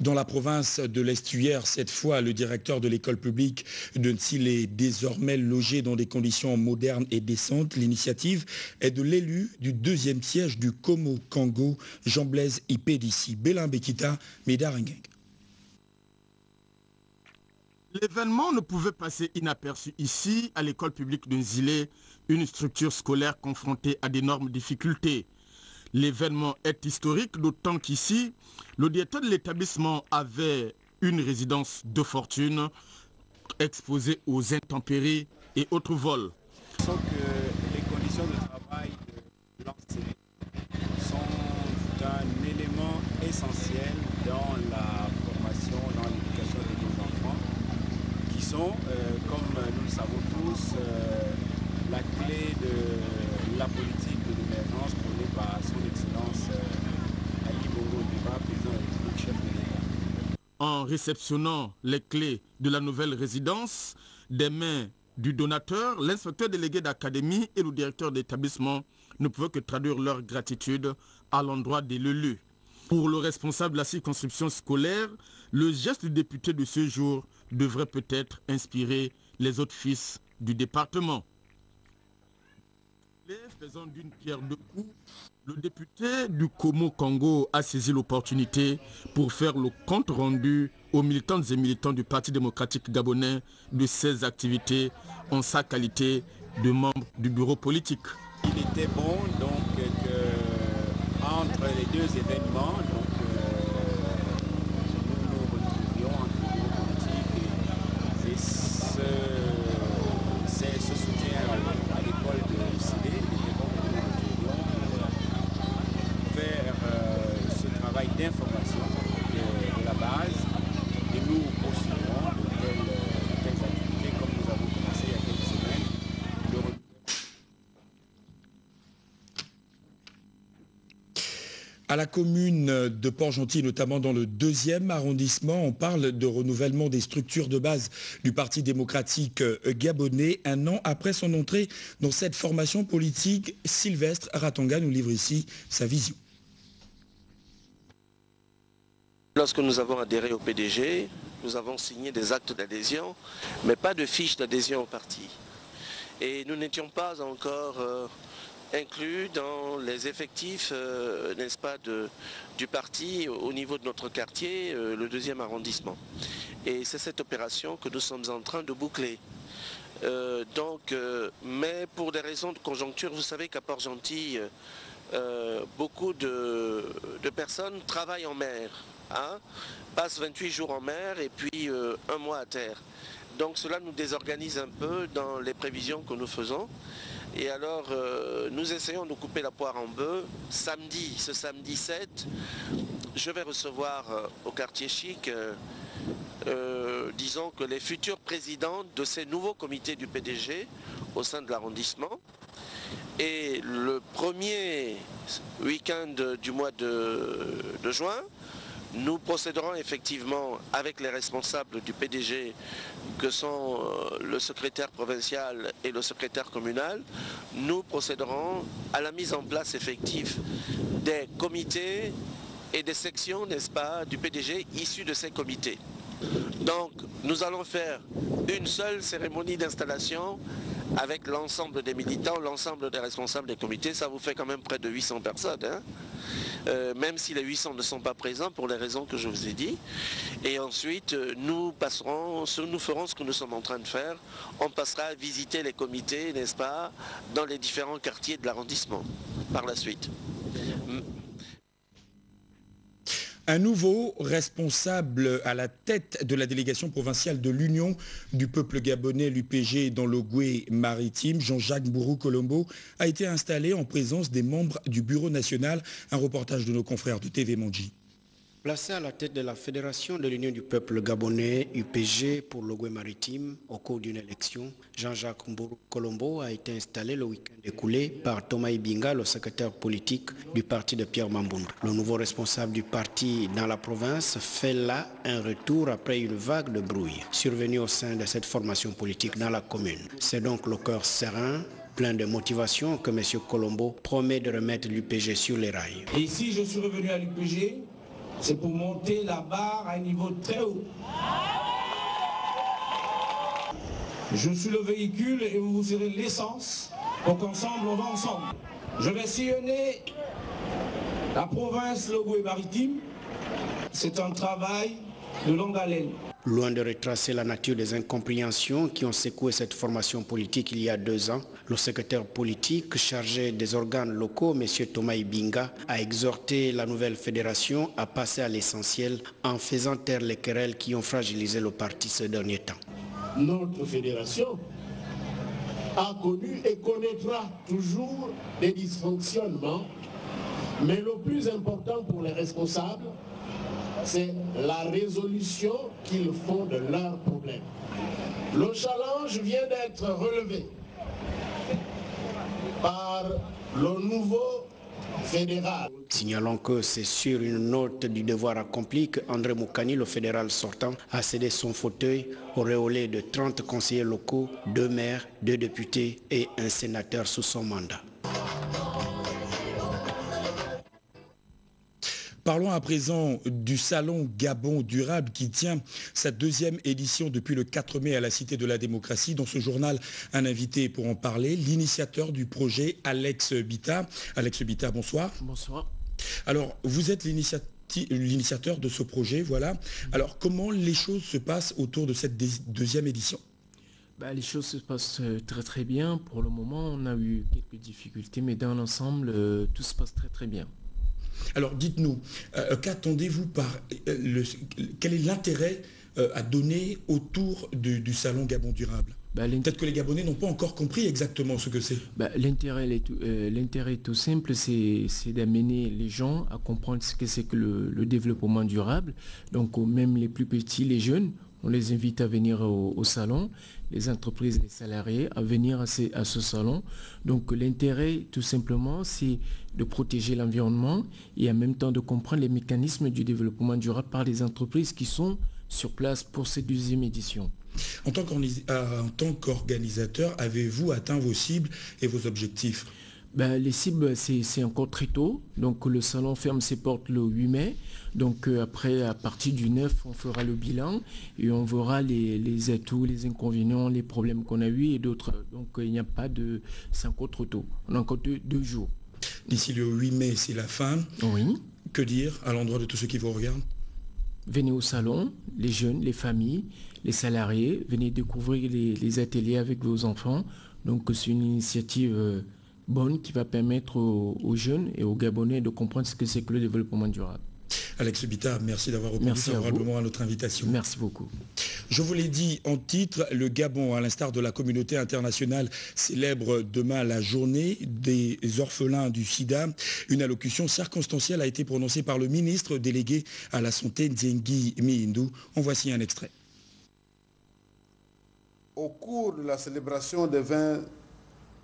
Dans la province de l'Estuaire, cette fois, le directeur de l'école publique de Nsil est désormais logé dans des conditions modernes et décentes. L'initiative est de l'élu du deuxième siège du Komo-Kango, Jean-Blaise Ipedissi. Bélin Bekita, Médarengeng. L'événement ne pouvait passer inaperçu ici, à l'école publique de Nzilé, une structure scolaire confrontée à d'énormes difficultés. L'événement est historique, d'autant qu'ici, le directeur de l'établissement avait une résidence de fortune exposée aux intempéries et autres vols. Que les conditions de travail de l'enseignant sont un élément essentiel dans la formation, dans l'éducation de nos enfants, qui sont, comme nous le savons tous, la clé de la politique de l'émergence prônée par son Excellence Ali Bongo Ondimba, président de la République, chef de l'État. En réceptionnant les clés de la nouvelle résidence, des mains du donateur, l'inspecteur délégué d'académie et le directeur d'établissement ne pouvaient que traduire leur gratitude à l'endroit de l'élu. Pour le responsable de la circonscription scolaire, le geste du député de ce jour devrait peut-être inspirer les autres fils du département. Faisant d'une pierre deux coups, le député du Komo-Kango a saisi l'opportunité pour faire le compte rendu aux militantes et militants du Parti démocratique gabonais de ses activités en sa qualité de membre du bureau politique. Il était bon donc que entre les deux événements, donc, nous nous retrouvions entre le bureau politique et ce soutien à l'école de Nzilé. D'information de la base et nous poursuivrons de telles activités comme nous avons commencé il y a quelques semaines. À la commune de Port-Gentil, notamment dans le 2e arrondissement, on parle de renouvellement des structures de base du Parti démocratique gabonais. Un an après son entrée dans cette formation politique, Sylvestre Ratanga nous livre ici sa vision. Lorsque nous avons adhéré au PDG, nous avons signé des actes d'adhésion, mais pas de fiche d'adhésion au parti. Et nous n'étions pas encore inclus dans les effectifs, n'est-ce pas, du parti au niveau de notre quartier, le 2e arrondissement. Et c'est cette opération que nous sommes en train de boucler. Mais pour des raisons de conjoncture, vous savez qu'à Port-Gentil, beaucoup de personnes travaillent en mer. Passe 28 jours en mer et puis 1 mois à terre. Donc cela nous désorganise un peu dans les prévisions que nous faisons. Et alors nous essayons de couper la poire en deux. Ce samedi 7, je vais recevoir au quartier chic, disons que les futurs présidents de ces nouveaux comités du PDG au sein de l'arrondissement. Et le premier week-end du mois de juin, nous procéderons effectivement avec les responsables du PDG que sont le secrétaire provincial et le secrétaire communal. Nous procéderons à la mise en place effective des comités et des sections, n'est-ce pas, du PDG issus de ces comités. Donc nous allons faire une seule cérémonie d'installation avec l'ensemble des militants, l'ensemble des responsables des comités. Ça vous fait quand même près de 800 personnes, hein. Même si les 800 ne sont pas présents pour les raisons que je vous ai dit. Et ensuite, nous ferons ce que nous sommes en train de faire. On passera à visiter les comités, n'est-ce pas, dans les différents quartiers de l'arrondissement, par la suite. Un nouveau responsable à la tête de la délégation provinciale de l'Union du peuple gabonais, l'UPG, dans l'Ogooué maritime, Jean-Jacques Bourou Colombo, a été installé en présence des membres du Bureau national. Un reportage de nos confrères de TV Mondji. Placé à la tête de la Fédération de l'Union du peuple gabonais, UPG, pour l'Ogooué maritime, au cours d'une élection, Jean-Jacques Bourou Colombo a été installé le week-end écoulé par Thomas Ibinga, le secrétaire politique du parti de Pierre Mamboundou. Le nouveau responsable du parti dans la province fait là un retour après une vague de brouille survenue au sein de cette formation politique dans la commune. C'est donc le cœur serein, plein de motivation, que M. Colombo promet de remettre l'UPG sur les rails. Et ici, je suis revenu à l'UPG c'est pour monter la barre à un niveau très haut. Je suis le véhicule et vous serez l'essence pour qu'ensemble on va ensemble. Je vais sillonner la province Logoué-Maritime. C'est un travail de longue haleine. Loin de retracer la nature des incompréhensions qui ont secoué cette formation politique il y a 2 ans, le secrétaire politique chargé des organes locaux, M. Thomas Ibinga, a exhorté la nouvelle fédération à passer à l'essentiel en faisant taire les querelles qui ont fragilisé le parti ces derniers temps. Notre fédération a connu et connaîtra toujours des dysfonctionnements, mais le plus important pour les responsables, c'est la résolution qu'ils font de leurs problèmes. Le challenge vient d'être relevé par le nouveau fédéral. Signalons que c'est sur une note du devoir accompli qu'André Moukani, le fédéral sortant, a cédé son fauteuil auréolé de 30 conseillers locaux, 2 maires, 2 députés et un sénateur sous son mandat. Parlons à présent du Salon Gabon Durable qui tient sa 2e édition depuis le 4 mai à la Cité de la Démocratie. Dans ce journal, un invité pour en parler, l'initiateur du projet, Alex Bita. Alex Bita, bonsoir. Bonsoir. Alors, vous êtes l'initiateur de ce projet, voilà. Alors, comment les choses se passent autour de cette 2e édition ? Les choses se passent très très bien. Pour le moment, on a eu quelques difficultés, mais dans l'ensemble, tout se passe très très bien. Alors dites-nous, qu'attendez-vous quel est l'intérêt à donner autour du Salon Gabon Durable ? Peut-être que les Gabonais n'ont pas encore compris exactement ce que c'est. L'intérêt est tout simple, c'est d'amener les gens à comprendre ce que c'est que le développement durable. Donc même les plus petits, les jeunes, on les invite à venir au salon, les entreprises, les salariés à venir à ce salon. Donc l'intérêt tout simplement c'est de protéger l'environnement et en même temps de comprendre les mécanismes du développement durable par les entreprises qui sont sur place pour cette 2e édition. En tant qu'organisateur, avez-vous atteint vos cibles et vos objectifs ? Les cibles, c'est encore très tôt. Donc le salon ferme ses portes le 8 mai. Donc après, à partir du 9, on fera le bilan et on verra les atouts, les inconvénients, les problèmes qu'on a eus et d'autres. Donc il n'y a pas de... C'est encore trop tôt. On a encore 2 jours. D'ici le 8 mai, c'est la fin. Oui. Que dire à l'endroit de tous ceux qui vous regardent ? Venez au salon, les jeunes, les familles, les salariés. Venez découvrir les ateliers avec vos enfants. Donc c'est une initiative bonne qui va permettre aux jeunes et aux Gabonais de comprendre ce que c'est que le développement durable. Alex Bita, merci d'avoir répondu favorablement à notre invitation. Merci beaucoup. Je vous l'ai dit en titre, le Gabon, à l'instar de la communauté internationale, célèbre demain la journée des orphelins du sida. Une allocution circonstancielle a été prononcée par le ministre délégué à la santé, Nzengi Mihindou. En voici un extrait. Au cours de la célébration des 20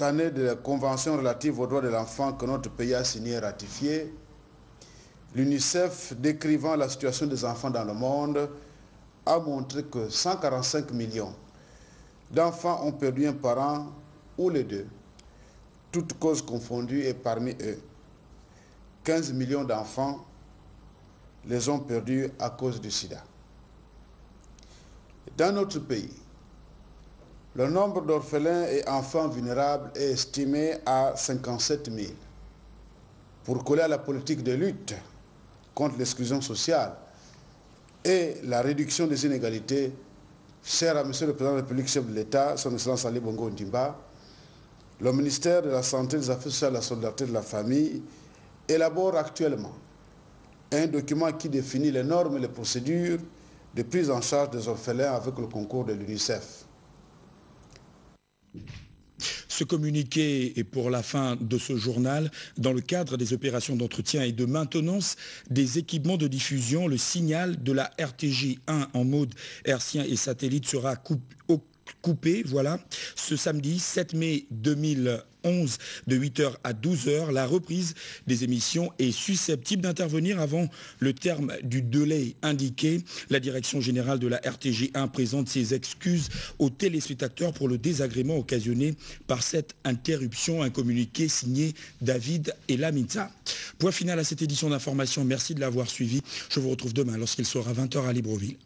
années de la Convention relative aux droits de l'enfant que notre pays a signé et ratifié, l'UNICEF, décrivant la situation des enfants dans le monde, a montré que 145 millions d'enfants ont perdu un parent ou les deux, toutes causes confondues, et parmi eux, 15 millions d'enfants les ont perdus à cause du sida. Dans notre pays, le nombre d'orphelins et enfants vulnérables est estimé à 57 000. Pour coller à la politique de lutte contre l'exclusion sociale et la réduction des inégalités, cher à M. le Président de la République, chef de l'État, son Excellence Ali Bongo Ondimba, le ministère de la Santé, des Affaires sociales et de la Solidarité de la Famille élabore actuellement un document qui définit les normes et les procédures de prise en charge des orphelins avec le concours de l'UNICEF. Ce communiqué est pour la fin de ce journal. Dans le cadre des opérations d'entretien et de maintenance des équipements de diffusion, le signal de la RTJ 1 en mode hertzien et satellite sera coupé, voilà, ce samedi 7 mai 2000 11 de 8h à 12h. La reprise des émissions est susceptible d'intervenir avant le terme du délai indiqué. La direction générale de la RTG1 présente ses excuses aux téléspectateurs pour le désagrément occasionné par cette interruption. Un communiqué signé David Elamita. Point final à cette édition d'information. Merci de l'avoir suivi. Je vous retrouve demain lorsqu'il sera 20h à Libreville.